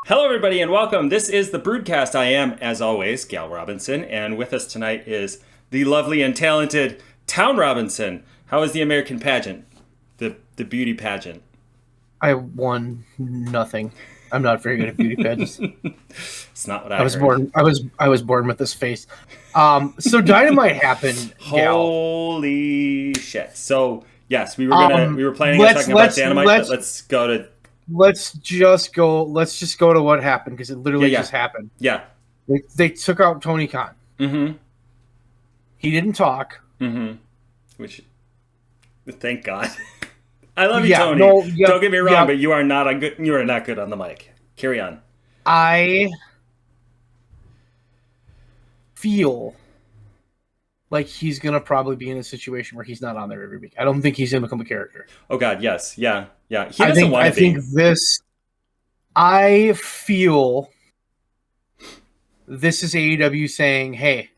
Hello, everybody, and welcome. This is the BREWDCAST. I am, as always, Gal Robinson, and with us tonight is the lovely and talented Town Robinson. How was the American pageant? The beauty pageant? I won nothing. I'm not very good at beauty pageants. It's not what I was heard. born. I was born with this face. So Dynamite happened. Gal. Holy shit! So yes, we were planning on talking about Dynamite, but let's go to. Let's just go to what happened because it literally just happened. Yeah. They took out Tony Khan. Mm-hmm. He didn't talk. Mm-hmm. Which, thank God. I love you, Tony. Don't get me wrong, but you are not good on the mic. Carry on. I feel like he's gonna probably be in a situation where he's not on there every week. I don't think he's gonna become a character. Oh God, yes, yeah. He doesn't want to be. I feel this is AEW saying, "Hey,"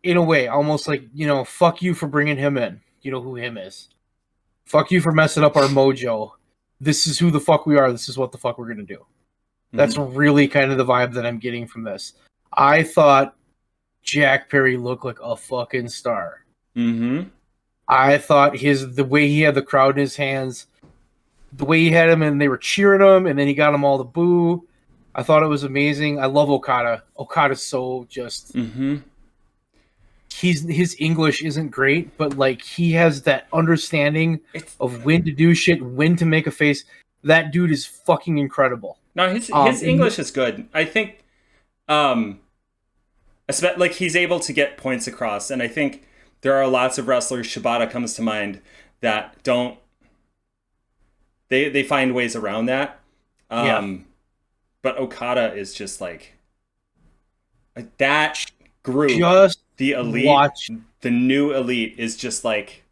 in a way, almost like, fuck you for bringing him in. You know who him is. Fuck you for messing up our mojo. This is who the fuck we are. This is what the fuck we're gonna do. Mm-hmm. That's really kind of the vibe that I'm getting from this. I thought Jack Perry looked like a fucking star. Mm-hmm. I thought the way he had the crowd in his hands, the way he had him and they were cheering him, and then he got them all to boo. I thought it was amazing. I love Okada. Okada's so just... Mm-hmm. His English isn't great, but like he has that understanding of when to do shit, when to make a face. That dude is fucking incredible. No, his English is good. I think, like he's able to get points across, and I think there are lots of wrestlers. Shibata comes to mind that don't. They find ways around that. But Okada is just like that group. The elite, the new elite is just like...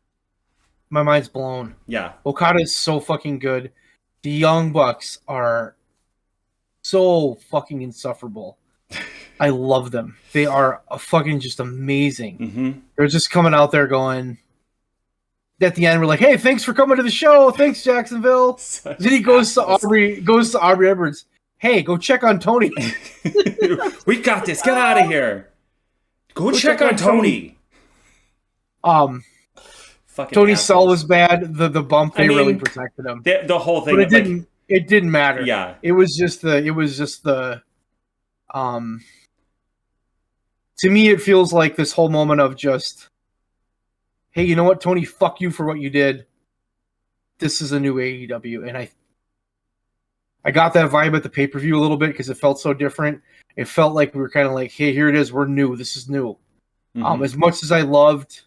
My mind's blown. Yeah. Okada is so fucking good. The Young Bucks are so fucking insufferable. I love them. They are fucking just amazing. Mm-hmm. They're just coming out there going... At the end, we're like, "Hey, thanks for coming to the show. Thanks, Jacksonville." Then he goes to Aubrey Edwards. "Hey, go check on Tony." We got this. Get out of here. Go check on Tony. Tony Sell was bad. The bump really protected him. The whole thing, but it didn't matter. Yeah, it was just the. To me, it feels like this whole moment of just, hey, you know what, Tony? Fuck you for what you did. This is a new AEW, and I got that vibe at the pay-per-view a little bit because it felt so different. It felt like we were kind of like, hey, here it is. We're new. This is new. Mm-hmm. As much as I loved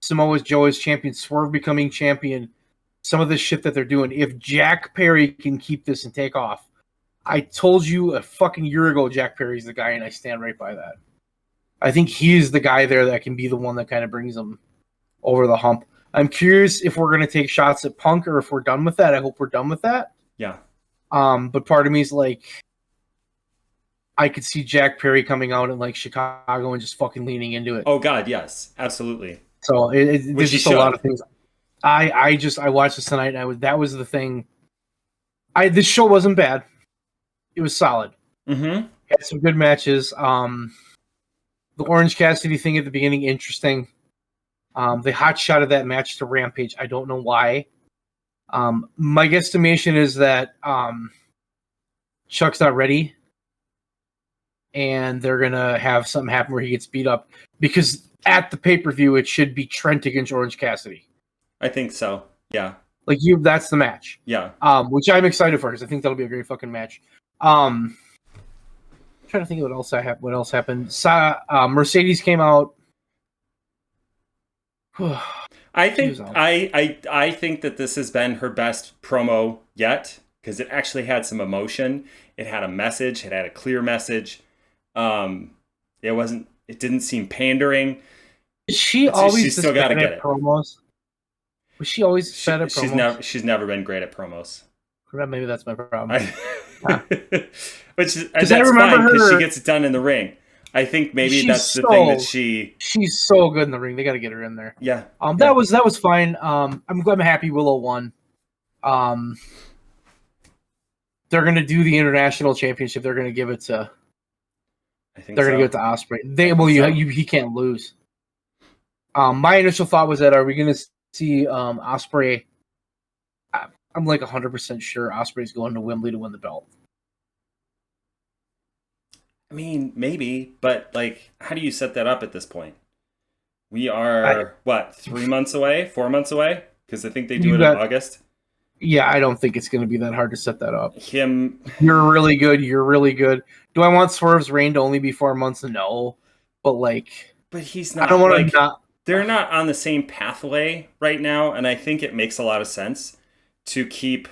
Samoa Joe as champion, Swerve becoming champion, some of this shit that they're doing, if Jack Perry can keep this and take off, I told you a fucking year ago Jack Perry's the guy, and I stand right by that. I think he's the guy there that can be the one that kind of brings them over the hump. I'm curious if we're going to take shots at Punk or if we're done with that. I hope we're done with that. Yeah. But part of me is like, I could see Jack Perry coming out in like Chicago and just fucking leaning into it. Oh God, yes, absolutely. So there's just a lot of things. I watched this tonight, and that was the thing. This show wasn't bad. It was solid. Mm-hmm. Had some good matches. The Orange Cassidy thing at the beginning, interesting. They hot shotted that match to Rampage. I don't know why. My guesstimation is that Chuck's not ready, and they're gonna have something happen where he gets beat up, because at the pay-per-view it should be Trent against Orange Cassidy. I think so. Yeah. That's the match. Yeah. Which I'm excited for because I think that'll be a great fucking match. I'm trying to think of what else happened. Mercedes came out. I think I think that this has been her best promo yet, because it actually had some emotion. It had a message. It had a clear message. It didn't seem pandering. She's still got to get it. Promos? Was she always bad at promos? She's never been great at promos. Maybe that's my problem. That's fine because she gets it done in the ring. I think maybe that's the thing that she's so good in the ring. They got to get her in there. Yeah. That was fine. I'm happy Willow won. they're going to do the international championship. They're going to give it to. I think They're so. going to give it to Ospreay. He can't lose. My initial thought was that are we going to see Ospreay? I'm like 100% sure Ospreay's going to Wembley to win the belt. I mean, maybe, but like, how do you set that up at this point? We are, 3 months away? 4 months away? Because I think they do it in August. Yeah, I don't think it's going to be that hard to set that up. You're really good. You're really good. Do I want Swerve's reign to only be 4 months? No. But he's not. I don't want to not. They're not on the same pathway right now, and I think it makes a lot of sense to keep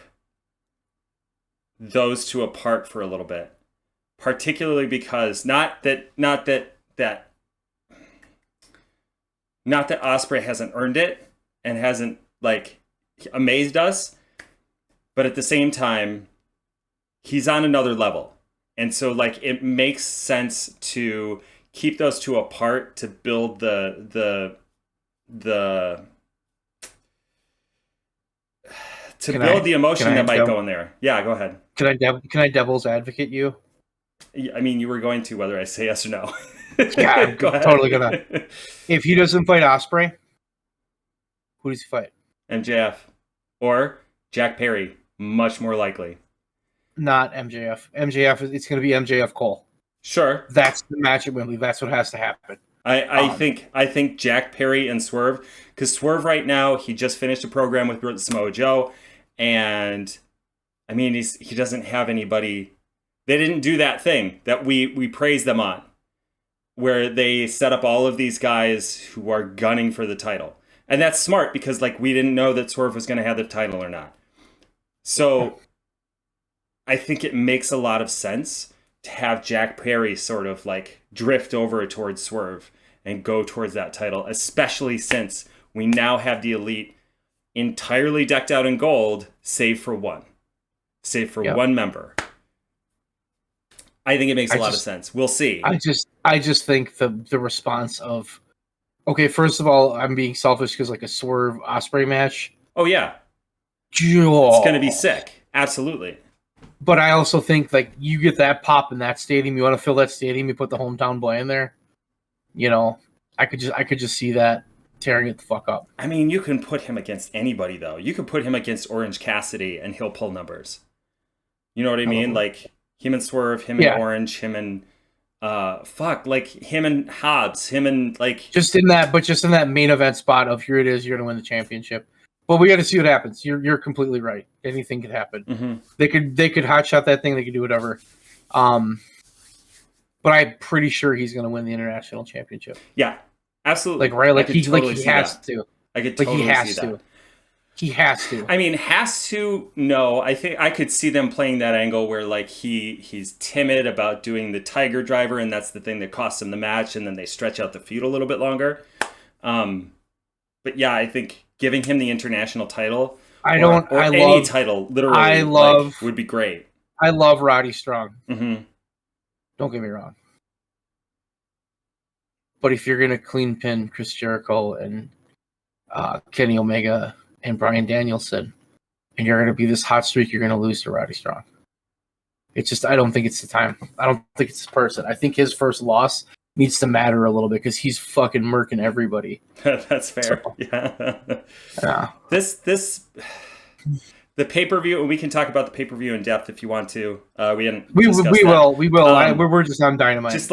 those two apart for a little bit. Particularly because not that Ospreay hasn't earned it and hasn't amazed us, but at the same time he's on another level, and so it makes sense to keep those two apart to build the emotion that might go in there. Yeah, go ahead. Can I devil's advocate you? I mean, you were going to, whether I say yes or no. Yeah, I'm totally gonna. If he doesn't fight Ospreay, who does he fight? MJF or Jack Perry, much more likely. Not MJF. It's going to be MJF Cole. Sure, that's the match at Wembley. That's what has to happen. I think Jack Perry and Swerve, because Swerve right now he just finished a program with Samoa Joe, and I mean he doesn't have anybody. They didn't do that thing that we praise them on, where they set up all of these guys who are gunning for the title. And that's smart because we didn't know that Swerve was going to have the title or not. So I think it makes a lot of sense to have Jack Perry sort of drift over towards Swerve and go towards that title, especially since we now have the Elite entirely decked out in gold, save for one member. I think it makes a lot of sense. We'll see. I just think the response of, okay, first of all, I'm being selfish because a Swerve Ospreay match. Oh yeah, it's gonna be sick. Absolutely. But I also think you get that pop in that stadium. You want to fill that stadium. You put the hometown boy in there. I could just see that tearing it the fuck up. I mean, you can put him against anybody though. You could put him against Orange Cassidy and he'll pull numbers. You know what I mean? Him and Swerve, him and Orange, him and him and Hobbs, him and just in that main event spot of here it is, you're gonna win the championship. But we got to see what happens. You're completely right. Anything could happen. Mm-hmm. They could hotshot that thing. They could do whatever. But I'm pretty sure he's gonna win the international championship. Yeah, absolutely. He has to. I could totally see that. He has to. I mean, has to, no. I think I could see them playing that angle where he's timid about doing the Tiger Driver, and that's the thing that costs him the match, and then they stretch out the feud a little bit longer. But yeah, I think giving him the international title title literally would be great. I love Roddy Strong. Mm-hmm. Don't get me wrong. But if you're gonna clean pin Chris Jericho and Kenny Omega and Bryan Danielson, and you're going to be this hot streak, you're going to lose to Roddy Strong. It's just, I don't think it's the time. I don't think it's the person. I think his first loss needs to matter a little bit because he's fucking murking everybody. That's fair. So, yeah. The pay-per-view, we can talk about the pay-per-view in depth if you want to. We will. We're just on Dynamite. Just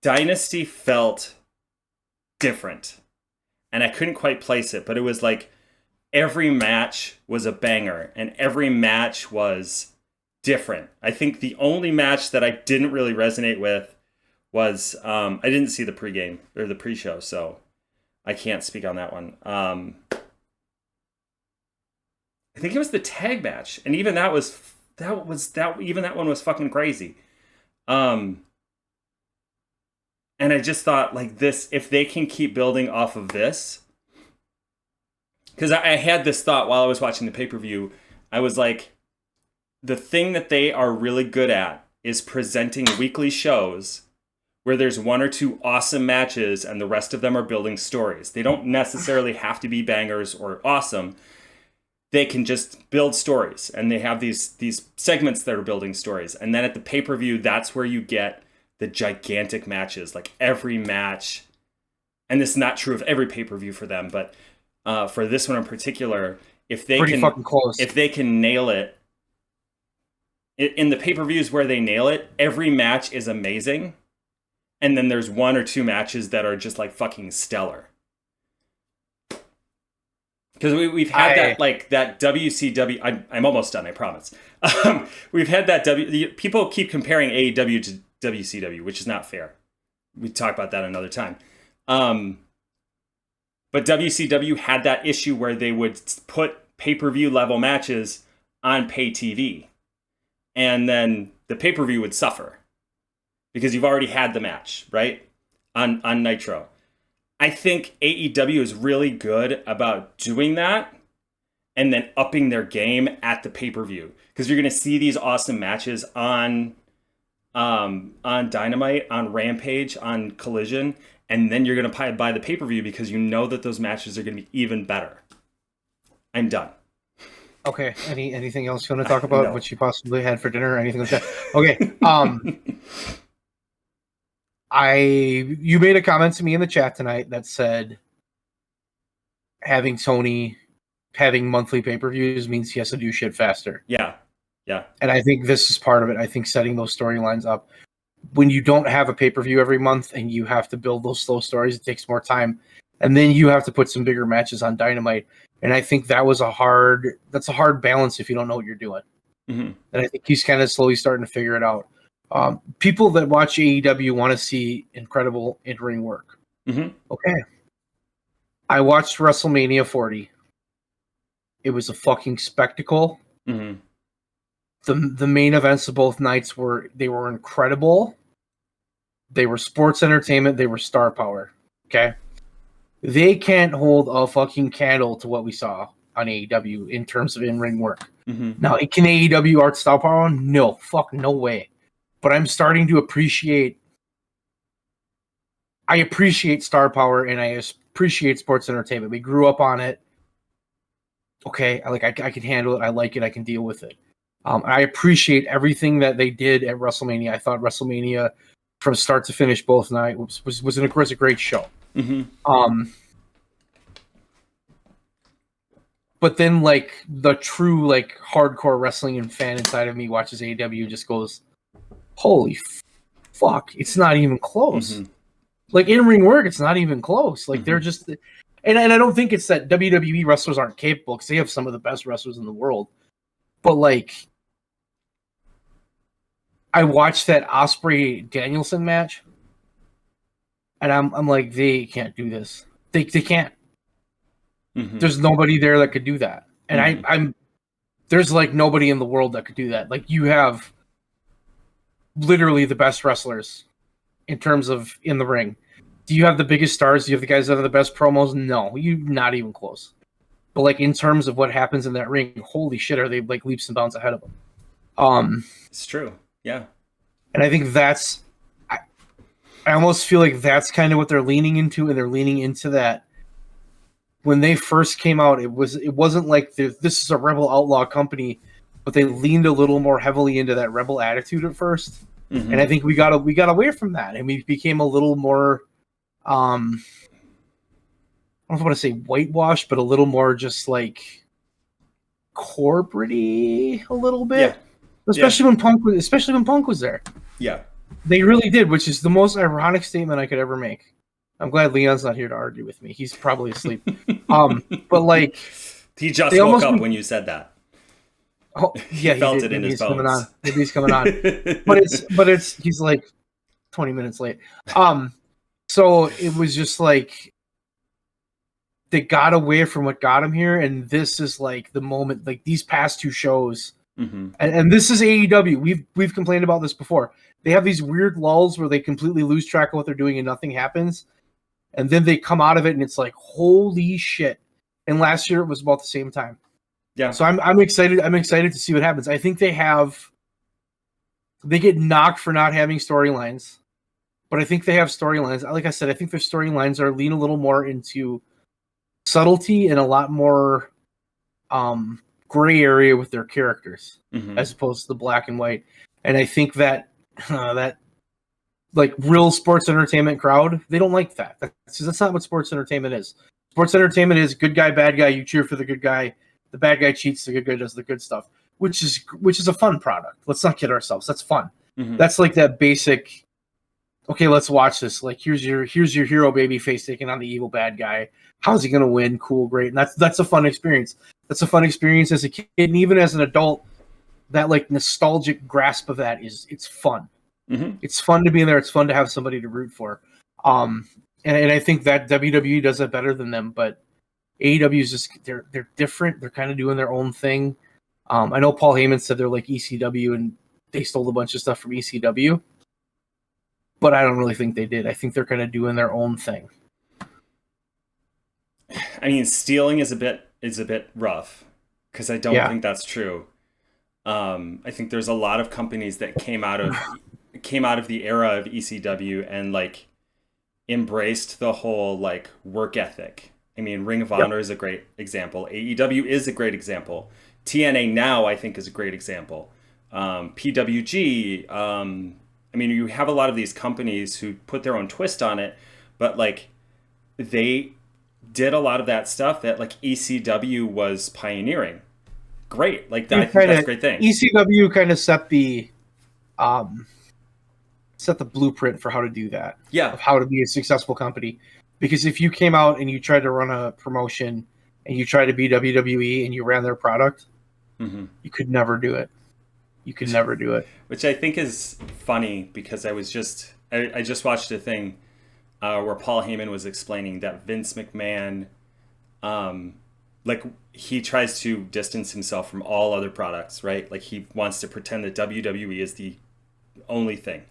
Dynasty felt different. And I couldn't quite place it, but it was every match was a banger and every match was different. I think the only match that I didn't really resonate with was, I didn't see the pregame or the pre-show, so I can't speak on that one. I think it was the tag match, and even that one was fucking crazy. And I just thought, this, if they can keep building off of this, because I had this thought while I was watching the pay-per-view, I was the thing that they are really good at is presenting weekly shows where there's one or two awesome matches and the rest of them are building stories. They don't necessarily have to be bangers or awesome. they can just build stories, and they have these segments that are building stories. And then at the pay-per-view, that's where you get the gigantic matches, like every match. And this is not true of every pay-per-view for them, but for this one in particular, if they can nail it, in the pay-per-views where they nail it, every match is amazing. And then there's 1 or 2 matches that are just like fucking stellar. Because we've had that WCW. I'm almost done, I promise. We've had that people keep comparing AEW to WCW, which is not fair. We talk about that another time. But WCW had that issue where they would put pay-per-view level matches on pay TV, and then the pay-per-view would suffer because you've already had the match, right? On Nitro. I think AEW is really good about doing that and then upping their game at the pay-per-view, because you're going to see these awesome matches on Dynamite, on Rampage, on Collision, and then you're going to buy the pay-per-view because you know that those matches are going to be even better. I'm done. Okay. Anything else you want to talk about? No. What you possibly had for dinner or anything like that? Okay. You made a comment to me in the chat tonight that said having Tony having monthly pay-per-views means he has to do shit faster. Yeah. And I think this is part of it. I think setting those storylines up. When you don't have a pay-per-view every month and you have to build those slow stories, it takes more time. And then you have to put some bigger matches on Dynamite. And I think that's a hard balance if you don't know what you're doing. Mm-hmm. And I think he's kind of slowly starting to figure it out. People that watch AEW want to see incredible in-ring work. Mm-hmm. Okay. I watched WrestleMania 40. It was a fucking spectacle. Mm-hmm. The main events of both nights were incredible. They were sports entertainment. They were star power. Okay. They can't hold a fucking candle to what we saw on AEW in terms of in-ring work. Mm-hmm. Now, can AEW art star power on? No. Fuck, no way. But I'm starting to appreciate star power, and I appreciate sports entertainment. We grew up on it. Okay, I can handle it. I like it. I can deal with it. I appreciate everything that they did at WrestleMania. I thought WrestleMania, from start to finish, both nights was a great show. Mm-hmm. But then, like, the true, like, hardcore wrestling and fan inside of me watches AEW and just goes, holy fuck, it's not even close. Mm-hmm. Like, in-ring work, it's not even close. Like, they're just... And I don't think it's that WWE wrestlers aren't capable, because they have some of the best wrestlers in the world. But, like, I watched that Ospreay-Danielson match, and I'm like, they can't do this. They can't. Mm-hmm. There's nobody there that could do that. And there's, like, nobody in the world that could do that. Like, you have literally the best wrestlers in terms of in the ring. Do you have the biggest stars? Do you have the guys that have the best promos? No, you're not even close. But, like, in terms of what happens in that ring, holy shit, are they, like, leaps and bounds ahead of them. It's true. Yeah. And I think that's... I almost feel like that's kind of what they're leaning into, and they're leaning into that. When they first came out, it wasn't like this is a Rebel Outlaw company, but they leaned a little more heavily into that Rebel attitude at first. Mm-hmm. And I think we got away from that, and we became a little more... I don't know if I want to say whitewashed, but a little more just like corporate-y a little bit. Yeah. Especially when Punk was there. Yeah. They really did, which is the most ironic statement I could ever make. I'm glad Leon's not here to argue with me. He's probably asleep. But like he just woke up when you said that. Oh, yeah, he felt it in his bones. Maybe he's coming on. but he's like 20 minutes late. So it was just like they got away from what got him here, and this is like the moment. Like these past two shows, and this is AEW. We've complained about this before. They have these weird lulls where they completely lose track of what they're doing and nothing happens, and then they come out of it and it's like holy shit. And last year it was about the same time. Yeah. So I'm excited. I'm excited to see what happens. I think they get knocked for not having storylines. But I think they have storylines. Like I said, I think their storylines lean a little more into subtlety and a lot more gray area with their characters Mm-hmm. as opposed to the black and white. And I think that that like real sports entertainment crowd, they don't like that. That's not what sports entertainment is. Sports entertainment is good guy, bad guy. You cheer for the good guy. The bad guy cheats. The good guy does the good stuff, which is a fun product. Let's not kid ourselves. That's fun. Mm-hmm. That's like that basic. Okay, let's watch this. Like here's your hero baby face taking on the evil bad guy. How's he gonna win? Cool, great. And that's a fun experience. That's a fun experience as a kid, and even as an adult. That like nostalgic grasp of that it's fun. Mm-hmm. It's fun to be in there. It's fun to have somebody to root for. And I think that WWE does it better than them, but AEW is just they're different. They're kind of doing their own thing. I know Paul Heyman said they're like ECW and they stole a bunch of stuff from ECW, but I don't really think they did. I think they're kind of doing their own thing. I mean, stealing is a bit rough because I don't think that's true. I think there's a lot of companies that came out of the era of ECW and like embraced the whole like work ethic. I mean, Ring of Honor is a great example. AEW is a great example. TNA now I think is a great example. PWG. I mean, you have a lot of these companies who put their own twist on it, but like they did a lot of that stuff that like ECW was pioneering. Great, like that, I think that's a great thing. ECW kind of set the blueprint for how to do that. Yeah, of how to be a successful company. Because if you came out and you tried to run a promotion and you tried to be WWE and you ran their product, you could never do it. You could never do it. Which I think is funny because I just watched a thing where Paul Heyman was explaining that Vince McMahon, like he tries to distance himself from all other products, right? Like he wants to pretend that WWE is the only thing.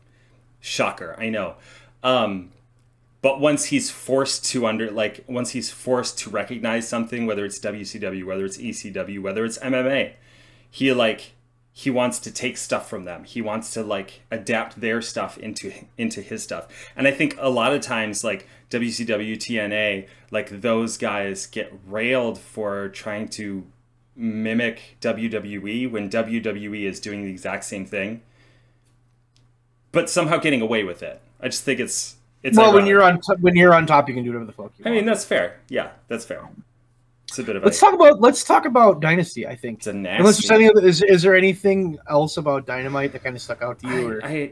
Shocker, I know. But once he's forced to recognize something, whether it's WCW, whether it's ECW, whether it's MMA, he wants to take stuff from them. He wants to like adapt their stuff into his stuff. And I think a lot of times like WCW, TNA, like those guys get railed for trying to mimic WWE when WWE is doing the exact same thing, but somehow getting away with it. I just think it's well, ironic. when you're on top, you can do whatever the fuck you want. I mean, that's fair. Yeah, that's fair. It's a bit of let's talk about Dynasty. I think it's a nasty. Unless there's is there anything else about Dynamite that kind of stuck out to you?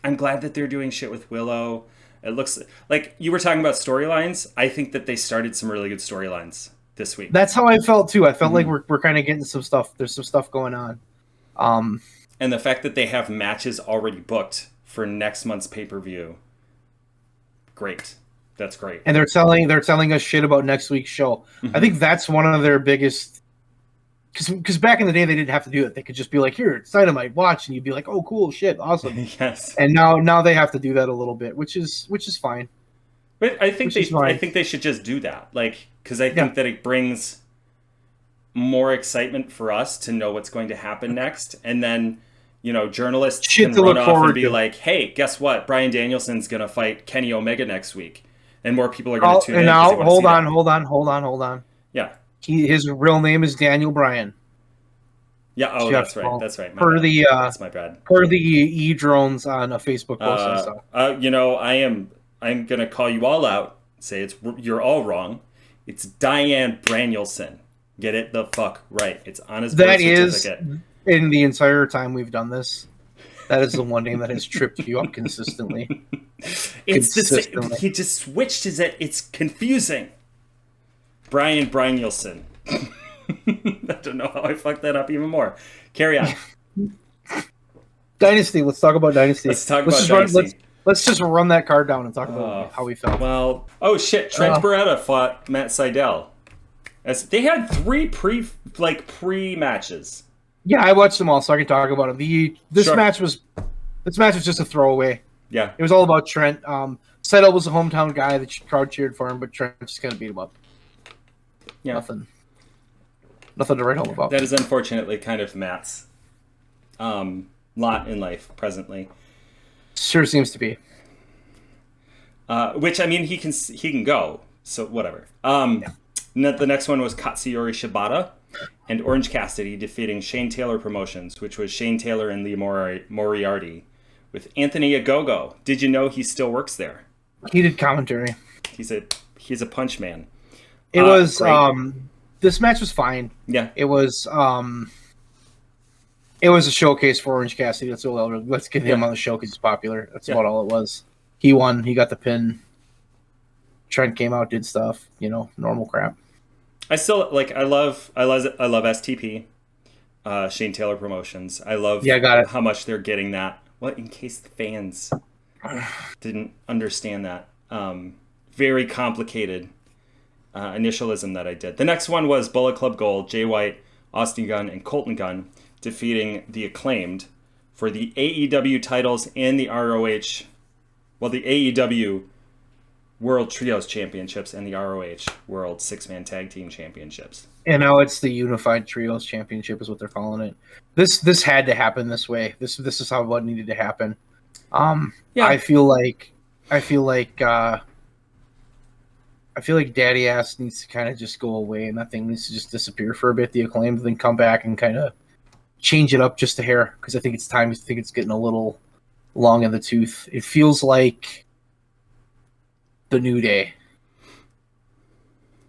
I'm glad that they're doing shit with Willow. It looks like you were talking about storylines. I think that they started some really good storylines this week. That's how I felt too. I felt like we're kind of getting some stuff. There's some stuff going on. And the fact that they have matches already booked for next month's pay-per-view, great. That's great. And they're telling us shit about next week's show. I think that's one of their biggest. Because back in the day they didn't have to do it. They could just be like, "Here, it's Dynamite, watch," and you'd be like, "Oh, cool, shit, awesome." Yes. And now they have to do that a little bit, which is fine. But I think they should just do that, like, because I think that it brings more excitement for us to know what's going to happen next, and then journalists can run off and be like, "Hey, guess what? Bryan Danielson's gonna fight Kenny Omega next week," and more people are gonna tune in. And now hold on. Yeah. His real name is Daniel Bryan. Yeah. Oh, that's right. That's right. That's my bad. Per the e-drones on a Facebook post and stuff. I'm gonna call you all out. Say you're all wrong. It's Diane Branielson. Get it the fuck right. It's on his birth certificate. In the entire time we've done this, that is the one name that has tripped you up consistently. It's the he just switched his. It's confusing. Bryan Branielson. I don't know how I fucked that up even more. Carry on. Dynasty. Let's talk about Dynasty. Let's Dynasty. Let's just run that card down and talk about how we felt. Well, oh shit! Trent Beretta fought Matt Sydal. They had 3 pre matches. Yeah, I watched them all, so I can talk about them. This match was just a throwaway. Yeah, it was all about Trent. Sydal was a hometown guy. The crowd cheered for him, but Trent just kind of beat him up. Yeah, nothing to write home about. That is unfortunately kind of Matt's lot in life presently. Sure seems to be. Which I mean, he can go. So whatever. The next one was Katsuyori Shibata. and Orange Cassidy defeating Shane Taylor Promotions, which was Shane Taylor and Lee Moriarty, with Anthony Agogo. Did you know he still works there? He did commentary. He's a punch man. It was great. This match was fine. Yeah. It was a showcase for Orange Cassidy. Let's get him on the show because he's popular. That's about all it was. He won. He got the pin. Trent came out, did stuff. Normal crap. I still I love STP, Shane Taylor Promotions. I love how much they're getting that. What, in case the fans didn't understand that. Very complicated initialism that I did. The next one was Bullet Club Gold, Jay White, Austin Gunn, and Colton Gunn defeating the Acclaimed for the AEW titles and the ROH, the AEW World Trios Championships and the ROH World Six-Man Tag Team Championships. And now it's the Unified Trios Championship is what they're calling it. This had to happen this way. This is how what needed to happen. I feel like Daddy Ass needs to kind of just go away, and that thing needs to just disappear for a bit. The Acclaimed, then come back and kind of change it up just a hair, because I think it's time. I think it's getting a little long in the tooth. It feels like the New Day,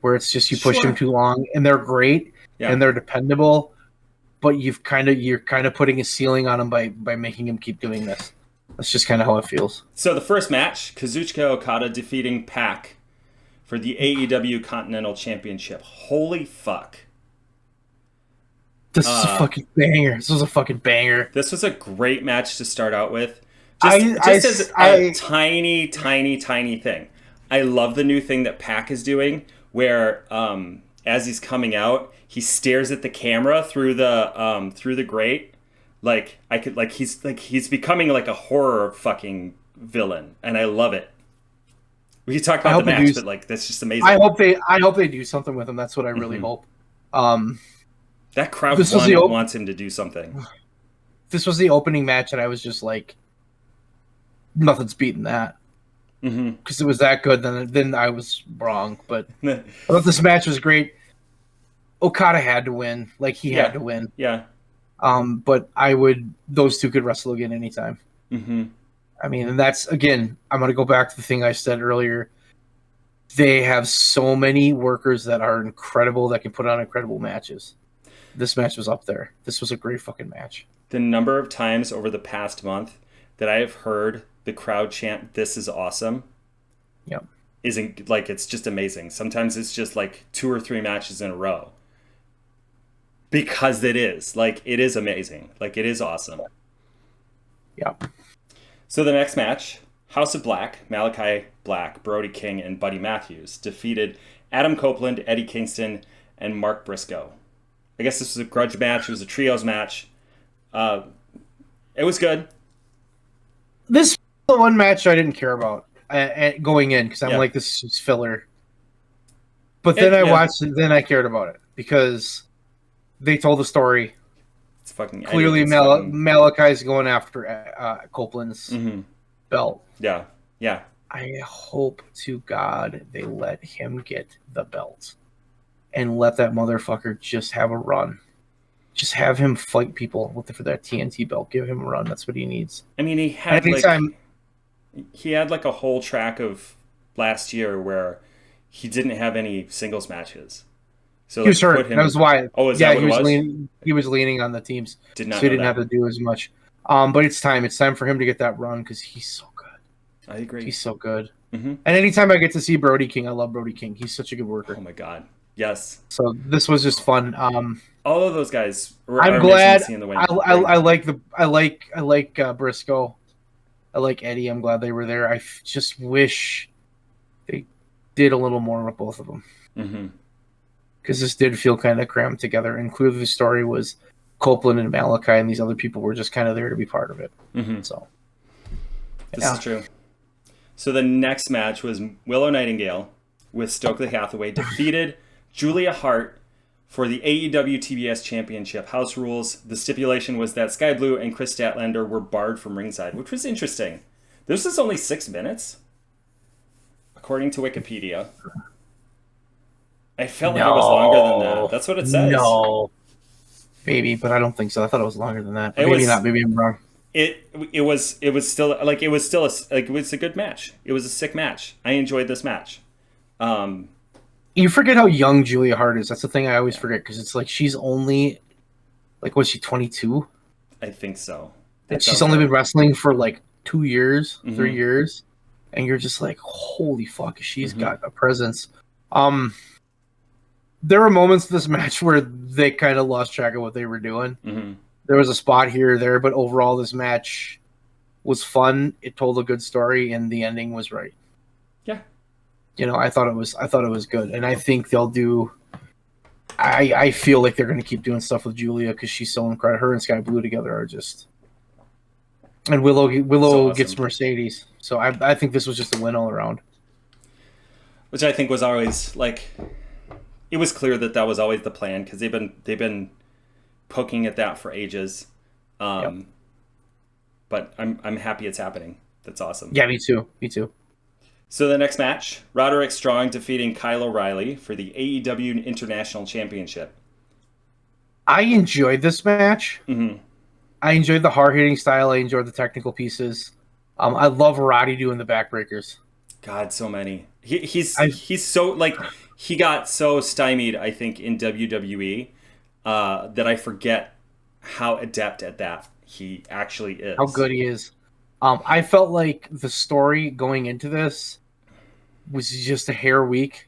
where it's just you push them too long, and they're great and they're dependable, but you're kind of putting a ceiling on them by making them keep doing this. That's just kind of how it feels. So the first match, Kazuchika Okada defeating Pac for the AEW Continental Championship. Holy fuck. This is a fucking banger. This was a fucking banger. This was a great match to start out with. Just as a tiny, tiny, tiny thing. I love the new thing that Pac is doing, where as he's coming out, he stares at the camera through the grate. He's becoming like a horror fucking villain, and I love it. We can talk about the match, but that's just amazing. I hope they do something with him. That's what I really hope. That crowd wants him to do something. This was the opening match, and I was just like, nothing's beating that. Because it was that good. Then I was wrong, but I thought this match was great. Okada had to win. He had to win. Yeah. But those two could wrestle again anytime. I mean, and that's, again, I'm going to go back to the thing I said earlier. They have so many workers that are incredible, that can put on incredible matches. This match was up there. This was a great fucking match. The number of times over the past month that I have heard the crowd chant, "This is awesome." Yep. It's just amazing. Sometimes it's just 2 or 3 matches in a row. Because it is. It is amazing. It is awesome. Yep. So the next match, House of Black, Malachi Black, Brody King, and Buddy Matthews defeated Adam Copeland, Eddie Kingston, and Mark Briscoe. I guess this was a grudge match. It was a trios match. It was good. This is the one match I didn't care about going in, because I'm like, this is just filler. But then I watched it, then I cared about it, because they told the story. It's fucking clearly Malachi's going after Copeland's belt. Yeah. I hope to God they let him get the belt and let that motherfucker just have a run. Just have him fight people for that TNT belt. Give him a run. That's what he needs. I mean, he had a whole track of last year where he didn't have any singles matches. So he was hurt. That was why. Oh, is that what it was? He was leaning on the teams. So he didn't have to do as much. But it's time. It's time for him to get that run, because he's so good. I agree. He's so good. And anytime I get to see Brody King, I love Brody King. He's such a good worker. Oh my God. Yes. So this was just fun. All of those guys. I'm glad. I like Briscoe. I like Eddie. I'm glad they were there. I just wish they did a little more with both of them. Because this did feel kind of crammed together, and clearly the story was Copeland and Malachi, and these other people were just kind of there to be part of it. So this is true. So the next match was Willow Nightingale with Stokely Hathaway defeated Julia Hart for the AEW TBS Championship. House rules. The stipulation was that Sky Blue and Chris Statlander were barred from ringside, which was interesting. This is only 6 minutes, according to Wikipedia. I felt like it was longer than that. No, That's what it says. no, maybe, but I don't think so. I thought it was longer than that, but It maybe not. was Maybe I'm wrong. it was still like it was a good match. It was a sick match. I enjoyed this match. Um, You forget how young Julia Hart is. That's the thing I always yeah, forget because it's like she's only like was she 22? I think so. And That she's sounds only right. been wrestling for like 2 years, Mm-hmm. 3 years, and you're just like, holy fuck, she's Mm-hmm. got a presence. Um, there were moments in this match where they kind of lost track of what they were doing. Mm-hmm. There was a spot here or there, but overall, this match was fun. It told a good story, and the ending was right. Yeah. I thought it was good, and I think they'll do. I feel like they're going to keep doing stuff with Julia because she's so incredible. Her and Sky Blue together are just. And So Willow awesome. gets Mercedes, so I think this was just a win all around. Which I think was always like it was clear that that was always the plan because they've been poking at that for ages. Yep. But I'm happy it's happening. That's awesome. Yeah, me too. Me too. So the next match, Roderick Strong defeating Kyle O'Reilly for the AEW International Championship. I enjoyed this match. Mm-hmm. I enjoyed the hard hitting style. I enjoyed the technical pieces. I love Roddy doing the backbreakers. God, so many. He's I he's so like he got so stymied, I think, in WWE that I forget how adept at that he actually how is. good he is. I felt like the story going into this was just a hair weak.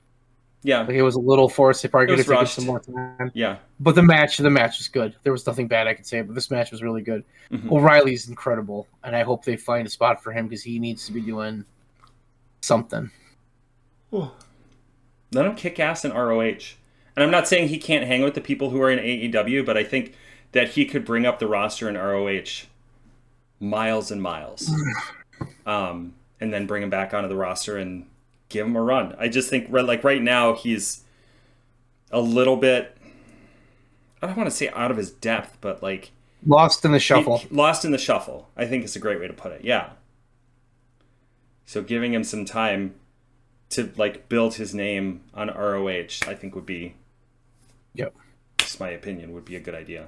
Yeah, Like it was a little forced. They probably it could have was taken rushed. some more time. Yeah. But the match was good. There was nothing bad I could say, but this match was really good. Mm-hmm. O'Reilly's incredible, and I hope they find a spot for him because he needs to be doing something. Let him kick ass in ROH. And I'm not saying he can't hang with the people who are in AEW, but I think that he could bring up the roster in ROH miles and miles. And then bring him back onto the roster and give him a run. I just think like right now he's a little bit, I don't want to say out of his depth, but like Lost in the shuffle. lost in the shuffle. I think is a great way to put it. Yeah. So giving him some time to like build his name on ROH, I think would be, Yep. just my opinion, would be a good idea.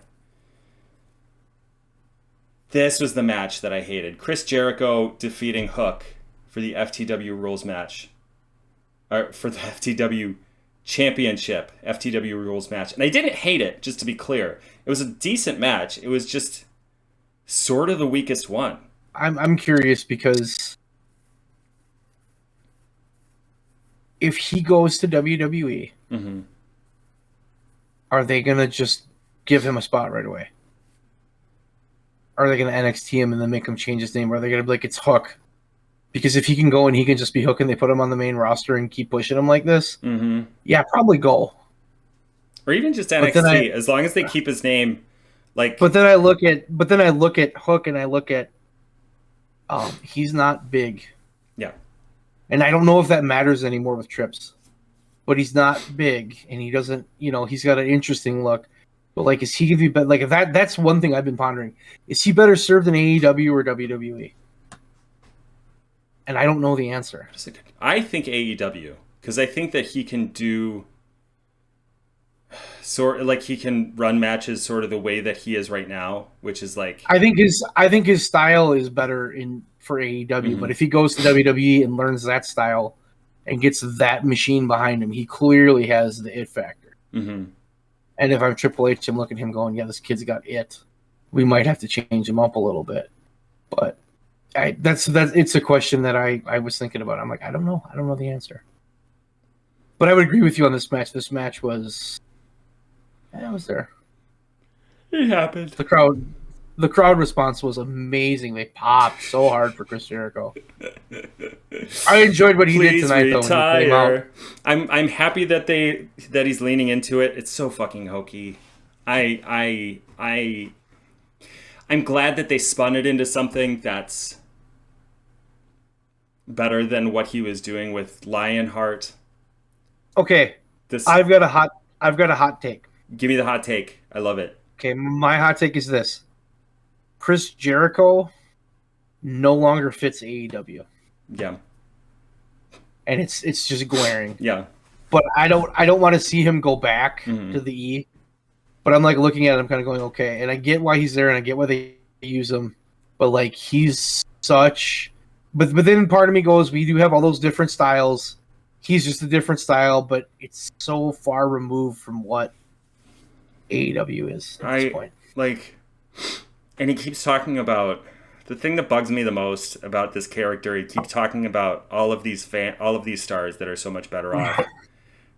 This was the match that I hated. Chris Jericho defeating Hook for the FTW Rules match. Or for the FTW Championship, FTW Rules match. And I didn't hate it, just to be clear. It was a decent match. It was just sort of the weakest one. I'm curious because if he goes to WWE, Mm-hmm. are they gonna just give him a spot right away? Are they gonna NXT him and then make him change his name? Or are they gonna be like it's Hook? Because if he can go and he can just be Hook and they put him on the main roster and keep pushing him like this, Mm-hmm. yeah, probably go. Or even just But then NXT, as long as they keep his name like But then I look at Hook and I look at he's not big. yeah. And I don't know if that matters anymore with Trips. But he's not big and he doesn't, he's got an interesting look. But like is he gonna be better? Like if that's one thing I've been pondering. Is he better served in AEW or WWE? And I don't know the answer. I think AEW, because I think that he can do sort like he can run matches sort of the way that he is right now, which is like I think his style is better for AEW, but if he goes to WWE and learns that style and gets that machine behind him, he clearly has the it factor. mm-hmm. And if I'm Triple H, I'm looking at him going, yeah, this kid's got it. We might have to change him up a little bit. But it's a question that I was thinking about. I'm like, I don't know the answer. But I would agree with you on this match. This match was there. It happened. The crowd response was amazing. They popped so hard for Chris Jericho. I enjoyed what he did tonight, though. When he came out. I'm happy that he's leaning into it. It's so fucking hokey. I'm glad that they spun it into something that's better than what he was doing with Lionheart. Okay, I've got a hot take. Give me the hot take. I love it. Okay, my hot take is this: Chris Jericho no longer fits AEW. Yeah. And it's just glaring. Yeah. but I don't want to see him go back to the E. But I'm like looking at him, kind of going, okay, and I get why he's there, and I get why they use him, but like he's such. But then part of me goes, we do have all those different styles. He's just a different style, but it's so far removed from what AEW is at this point. Like, and he keeps talking about the thing that bugs me the most about this character. He keeps talking about all of these stars that are so much better off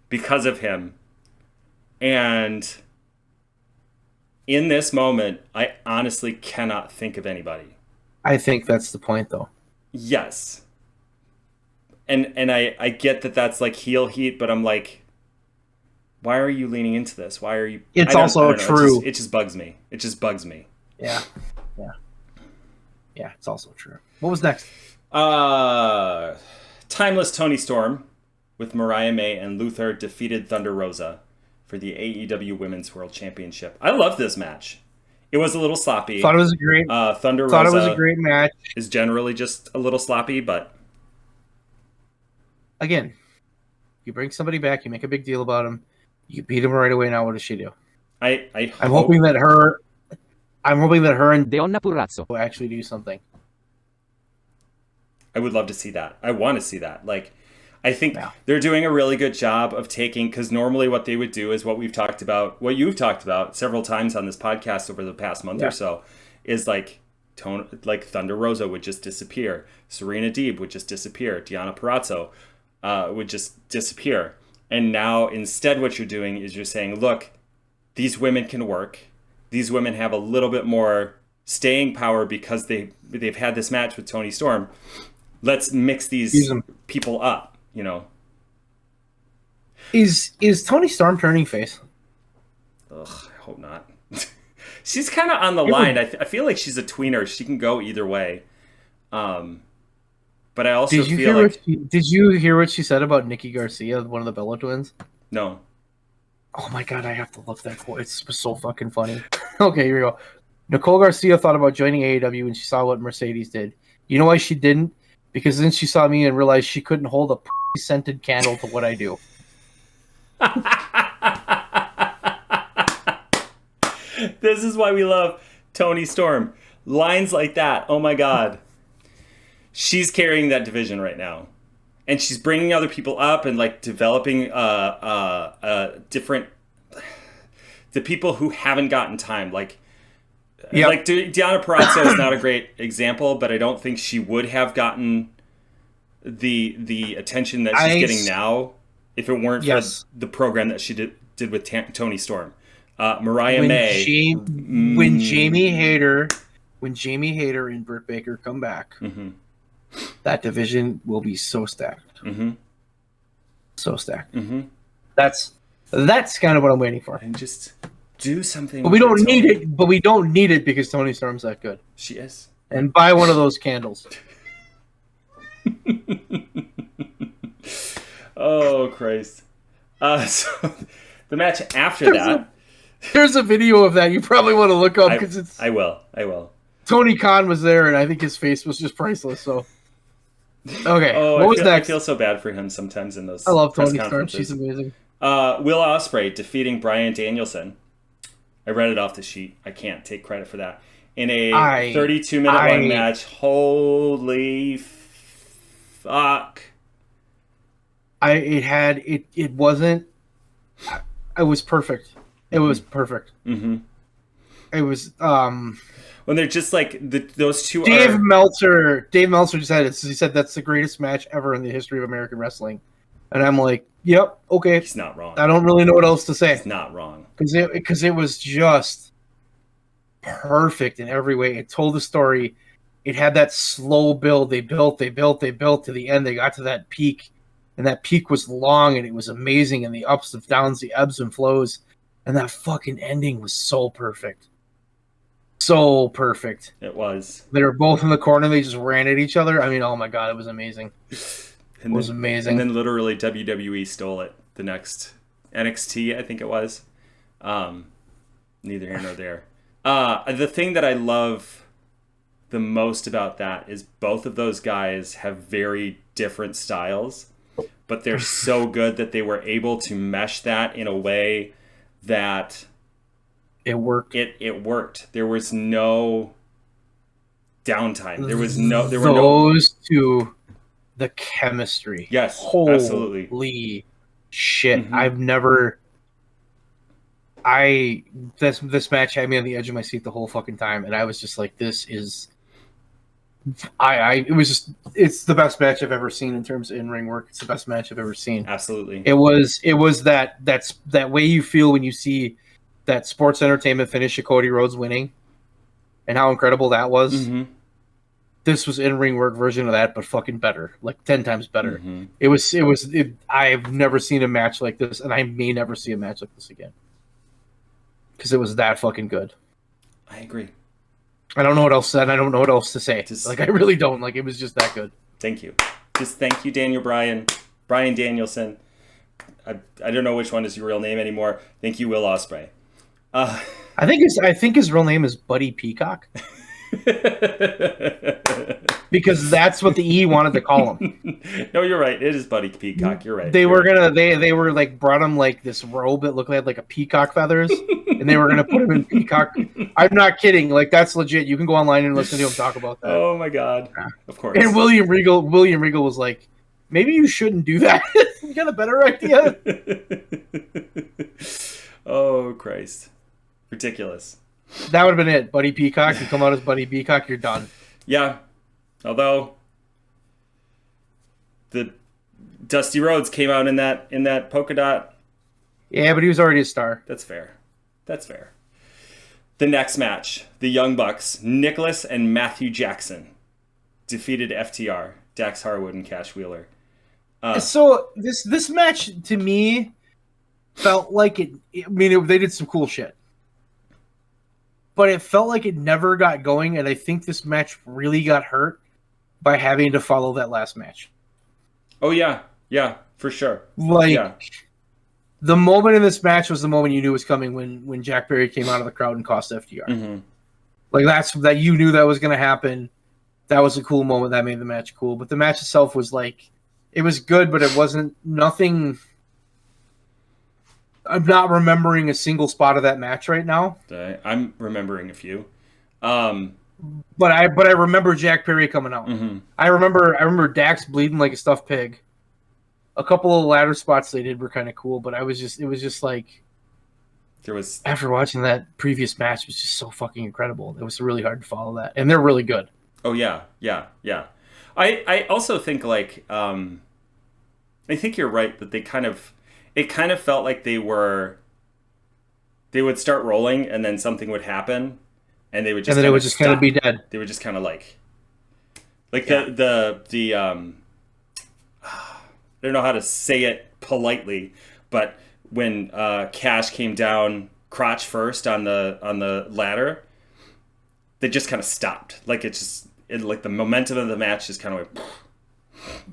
because of him. And in this moment, I honestly cannot think of anybody. I think that's the point, though. Yes. And I get that that's like heel heat, but I'm like, why are you leaning into this? Why are you... It's also true. It just bugs me. It just bugs me. Yeah, it's also true. What was next? Timeless Tony Storm with Mariah May and Luther defeated Thunder Rosa for the AEW Women's World Championship. I love this match. It was a little sloppy. Thought it was a great. Thunder Rosa it was a great match. Is generally just a little sloppy, but again, you bring somebody back, you make a big deal about him, you beat him right away. Now what does she do? I'm hoping that her and Deonna Purrazzo will actually do something. I would love to see that. I want to see that. Like, I think they're doing a really good job of taking, because normally what they would do is what you've talked about several times on this podcast over the past month or so, is like Thunder Rosa would just disappear, Serena Deeb would just disappear, Deonna Purrazzo would just disappear, and now instead what you're doing is you're saying, look, these women can work, these women have a little bit more staying power because they've had this match with Toni Storm. Let's mix these people up, you know. Is Toni Storm turning face? Ugh, I hope not. She's kind of on the line. I feel like she's a tweener. She can go either way. But I also feel like... Did you hear what she said about Nikki Garcia, one of the Bella twins? No. Oh my god, I have to look that quote. It's so fucking funny. Okay, here we go. Nicole Garcia thought about joining AEW when she saw what Mercedes did. You know why she didn't? Because then she saw me and realized she couldn't hold a scented candle to what I do. This is why we love Toni Storm. Lines like that. Oh my god. She's carrying that division right now. And she's bringing other people up and like developing different... the people who haven't gotten time. Like Deonna Purrazzo is not a great example, but I don't think she would have gotten the attention that she's getting now if it weren't for the program that she did with Toni Storm. Mariah May. When Jamie Hayter and Britt Baker come back, that division will be so stacked. So stacked. That's kind of what I'm waiting for. And just do something. But we don't need it. But we don't need it because Toni Storm's that good. She is. And buy one of those candles. Oh Christ! So the match after that. There's a video of that you probably want to look up because it's. I will. Tony Khan was there, and I think his face was just priceless. So. Okay. What was next? I feel so bad for him sometimes in those. I love Toni Storm. She's amazing. Will Ospreay defeating Bryan Danielson. I read it off the sheet. I can't take credit for that. In a 32-minute long match. Holy fuck. It wasn't. It was perfect. It was perfect. It was. When they're just like those two. Dave Meltzer just said it. He said that's the greatest match ever in the history of American wrestling, and I'm like, yep, okay. He's not wrong. I don't really know what else to say. He's not wrong because it was just perfect in every way. It told the story. It had that slow build. They built to the end. They got to that peak, and that peak was long and it was amazing. And the ups and downs, the ebbs and flows, and that fucking ending was so perfect. So perfect. It was. They were both in the corner. They just ran at each other. I mean, oh my god, it was amazing. It was amazing. And then literally WWE stole it. The next NXT, I think it was. Neither here nor there. The thing that I love the most about that is both of those guys have very different styles, but they're so good that they were able to mesh that in a way that it worked. It worked. There was no downtime. There were those two, the chemistry. Yes, holy absolutely. Shit. I've never. This match had me on the edge of my seat the whole fucking time, and I was just like, this is. It's the best match I've ever seen in terms of in-ring work. It's the best match I've ever seen. Absolutely. It was that way you feel when you see that sports entertainment finish of Cody Rhodes winning, and how incredible that was. This was in-ring work version of that, but fucking better, like 10 times better. I've never seen a match like this, and I may never see a match like this again, because it was that fucking good. I agree. I don't know what else said. I don't know what else to say. I really don't. Like, it was just that good. Thank you. Just thank you, Brian Danielson. I don't know which one is your real name anymore. Thank you, Will Ospreay. I think his real name is Buddy Peacock. Because that's what the E wanted to call him. No, you're right. It is Buddy Peacock. You're right. They were like brought him like this robe that looked like a peacock feathers, and they were gonna put him in peacock. I'm not kidding. Like, that's legit. You can go online and listen to him talk about that. Oh my god! Of course. And William Regal was like, maybe you shouldn't do that. You got a better idea. Oh Christ! Ridiculous. That would have been it. Buddy Peacock. You come out as Buddy Peacock, you're done. Yeah. Although the Dusty Rhodes came out in that polka dot. Yeah, but he was already a star. That's fair. The next match, the Young Bucks, Nicholas and Matthew Jackson defeated FTR, Dax Harwood and Cash Wheeler. So this match to me felt like they did some cool shit, but it felt like it never got going, and I think this match really got hurt by having to follow that last match. Oh yeah, for sure. The moment in this match was the moment you knew was coming when Jack Perry came out of the crowd and cost FTR. Like, that's that you knew that was going to happen. That was a cool moment that made the match cool. But the match itself was like, it was good, but it wasn't nothing. I'm not remembering a single spot of that match right now. I'm remembering a few. But I remember Jack Perry coming out. I remember Dax bleeding like a stuffed pig. A couple of ladder spots they did were kind of cool, but it was just like, after watching that previous match, it was just so fucking incredible. It was really hard to follow that, and they're really good. Oh yeah. I also think like I think you're right that it kind of felt like they would start rolling and then something would happen and they would just kind of be dead. They would just kind of like the I don't know how to say it politely, but when Cash came down crotch first on the ladder, they just kind of stopped. Like, like the momentum of the match just kind of went.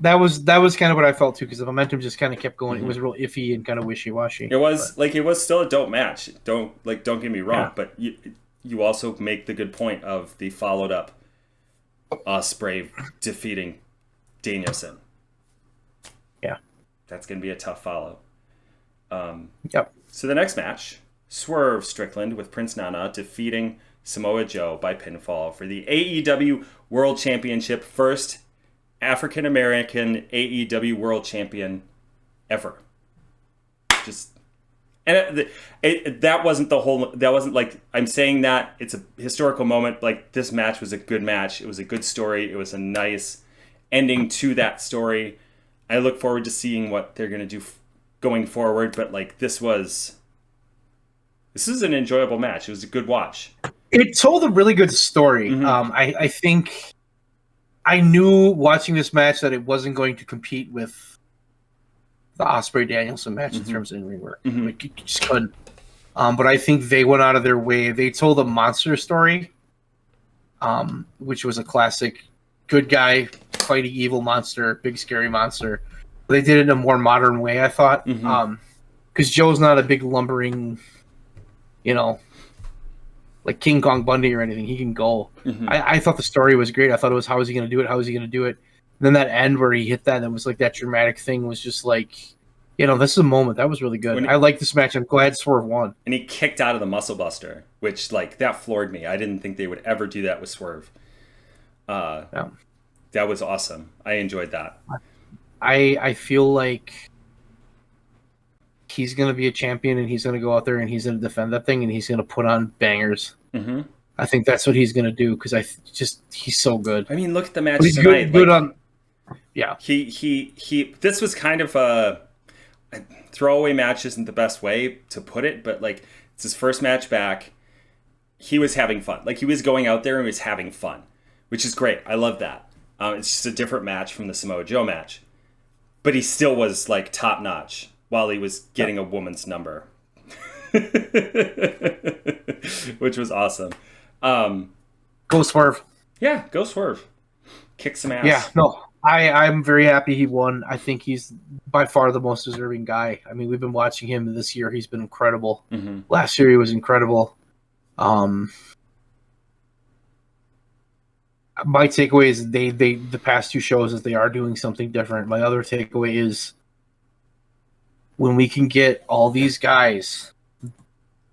That was kind of what I felt too, because the momentum just kind of kept going. It was real iffy and kind of wishy-washy. It was still a dope match. Don't get me wrong, but you also make the good point of the followed up Ospreay defeating Danielson. Yeah, that's gonna be a tough follow. So the next match, Swerve Strickland with Prince Nana defeating Samoa Joe by pinfall for the AEW World Championship, first African American AEW World Champion ever. That wasn't like I'm saying that it's a historical moment. Like, this match was a good match. It was a good story. It was a nice ending to that story. I look forward to seeing what they're gonna do going forward. But like, this is an enjoyable match. It was a good watch. It told a really good story. I think I knew watching this match that it wasn't going to compete with the Ospreay Danielson match in terms of in-ring work. Like, you just couldn't. But I think they went out of their way. They told a monster story, which was a classic good guy fighting evil monster, big scary monster. They did it in a more modern way, I thought. Because Joe's not a big lumbering, like King Kong Bundy or anything. He can go. I thought the story was great. I thought it was, how is he going to do it? How is he going to do it? then that end where he hit that, and it was like that dramatic thing was just like, this is a moment. That was really good. I like this match. I'm glad Swerve won. And he kicked out of the Muscle Buster, which, like, that floored me. I didn't think they would ever do that with Swerve. Yeah. That was awesome. I enjoyed that. I feel like he's going to be a champion, and he's going to go out there and he's going to defend that thing, and he's going to put on bangers. Mm-hmm. I think that's what he's going to do because he's so good. I mean, look at the match tonight. Good on. Yeah. He. This was kind of a throwaway match. Isn't the best way to put it, but like it's his first match back. He was having fun. Like he was going out there and was having fun, which is great. I love that. It's just a different match from the Samoa Joe match, but he still was like top notch while he was getting a woman's number, which was awesome. Go Swerve. Yeah, go Swerve. Kick some ass. Yeah, no, I'm very happy he won. I think he's by far the most deserving guy. I mean, we've been watching him this year. He's been incredible. Mm-hmm. Last year he was incredible. My takeaway is they the past two shows is they are doing something different. My other takeaway is when we can get all these guys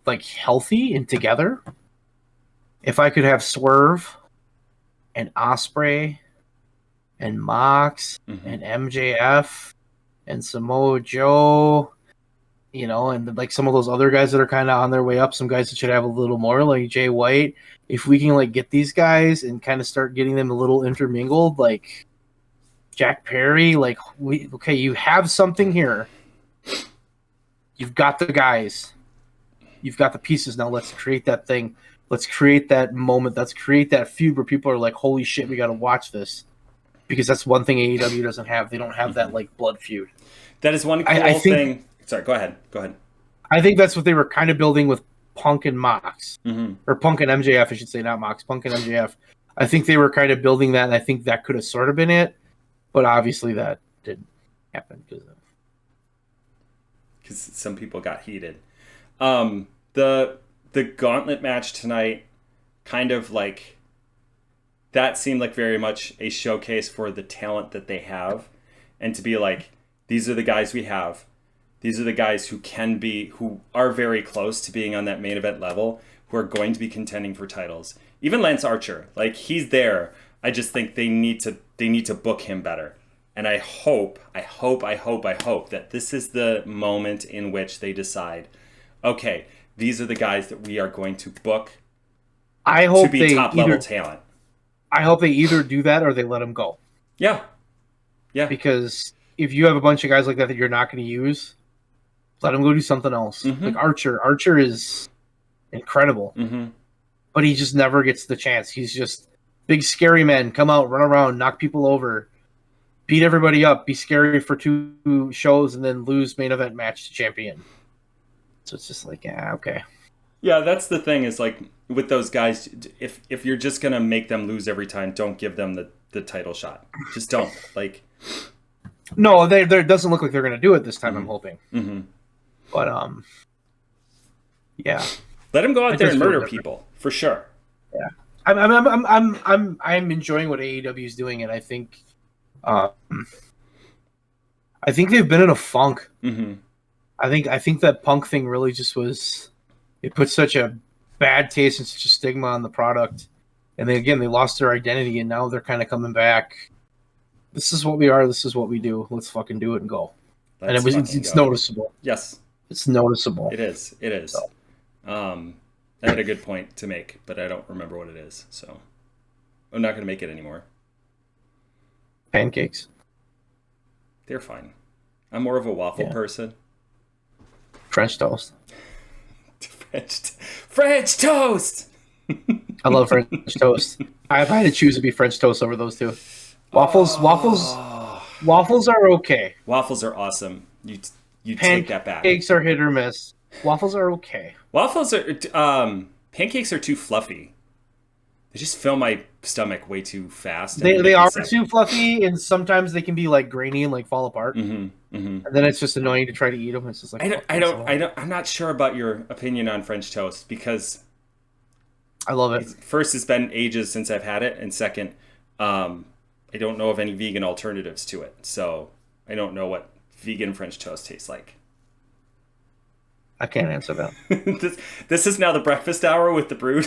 like healthy and together. If I could have Swerve and Ospreay and Mox and MJF and Samoa Joe, and like some of those other guys that are kind of on their way up, some guys that should have a little more, like Jay White. If we can like get these guys and kind of start getting them a little intermingled, like Jack Perry, like you have something here. You've got the guys. You've got the pieces. Now let's create that thing. Let's create that moment. Let's create that feud where people are like, holy shit, we got to watch this. Because that's one thing AEW doesn't have. They don't have that like blood feud. That is one cool thing. Sorry, go ahead. I think that's what they were kind of building with Punk and Mox. Mm-hmm. Or Punk and MJF, I should say, not Mox. Punk and MJF. I think they were kind of building that, and I think that could have sort of been it. But obviously that didn't happen. Because some people got heated. The gauntlet match tonight, kind of like, that seemed like very much a showcase for the talent that they have. And to be like, these are the guys we have. These are the guys who are very close to being on that main event level, who are going to be contending for titles. Even Lance Archer, like he's there. I just think they need to book him better. And I hope that this is the moment in which they decide, okay, these are the guys that we are going to book to be top level talent. I hope they either do that or they let him go. Yeah. Because if you have a bunch of guys like that you're not going to use, let him go do something else. Mm-hmm. Like Archer. Archer is incredible. Mm-hmm. But he just never gets the chance. He's just big, scary man. Come out, run around, knock people over, beat everybody up, be scary for 2 shows, and then lose main event match to champion. So it's just like, yeah, okay. Yeah, that's the thing is like with those guys, if you're just going to make them lose every time, don't give them the title shot. Just don't. Like, no, it doesn't look like they're going to do it this time, mm-hmm. I'm hoping. Mm-hmm. But, yeah. Let him go out there and murder people, for sure. Yeah. I'm enjoying what AEW is doing, and I think they've been in a funk. Mm-hmm. I think that Punk thing really just was, it put such a bad taste and such a stigma on the product. And they lost their identity, and now they're kind of coming back. This is what we are. This is what we do. Let's fucking do it and go. It's noticeable. Yes. It's noticeable. It is. So. I had a good point to make, but I don't remember what it is. So I'm not going to make it anymore. Pancakes. They're fine. I'm more of a waffle person. French toast. French toast! I love French toast. If I had to choose, it'd be French toast over those two. Waffles are okay. Waffles are awesome. You take that back. Pancakes are hit or miss. Waffles are okay. Pancakes are too fluffy. They just fill my stomach way too fast. They are too fluffy, and sometimes they can be like grainy and like fall apart. Mm-hmm, mm-hmm. And then it's just annoying to try to eat them. It's just like I'm not sure about your opinion on French toast because I love it. First, it's been ages since I've had it, and second, I don't know of any vegan alternatives to it. So I don't know what vegan French toast tastes like. I can't answer that. This is now the breakfast hour with the Brood.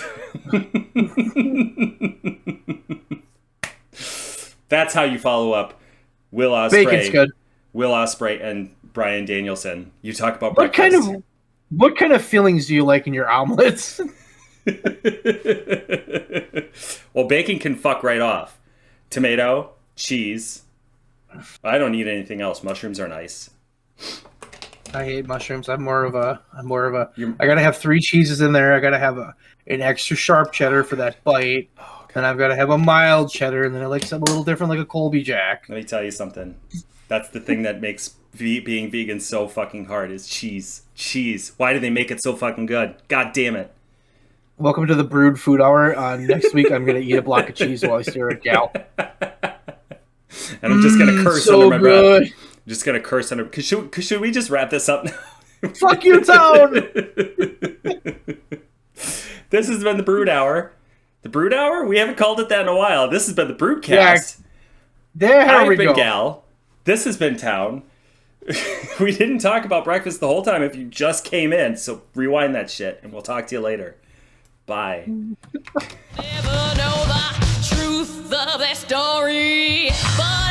That's how you follow up Will Ospreay. Bacon's good. Will Ospreay and Bryan Danielson. You talk about What breakfast. What kind of fillings do you like in your omelets? Well, bacon can fuck right off. Tomato, cheese. I don't need anything else. Mushrooms are nice. I hate mushrooms. I'm more of a. I gotta have 3 cheeses in there. I gotta have an extra sharp cheddar for that bite. Oh, and I've got to have a mild cheddar, and then I like something a little different, like a Colby Jack. Let me tell you something. That's the thing that makes being vegan so fucking hard is cheese. Cheese. Why do they make it so fucking good? God damn it. Welcome to the Brewed Food Hour. Next week, I'm going to eat a block of cheese while I stare at Gal. And I'm just going to curse so under my good. breath. I'm just going to curse under... Should we just wrap this up now? Fuck you, Town! This has been the Brood Hour. The Brood Hour? We haven't called it that in a while. This has been the BREWDCAST. There I've we been go. Gal. This has been Town. We didn't talk about breakfast the whole time if you just came in, so rewind that shit, and we'll talk to you later. Bye. Never know the truth of their story, but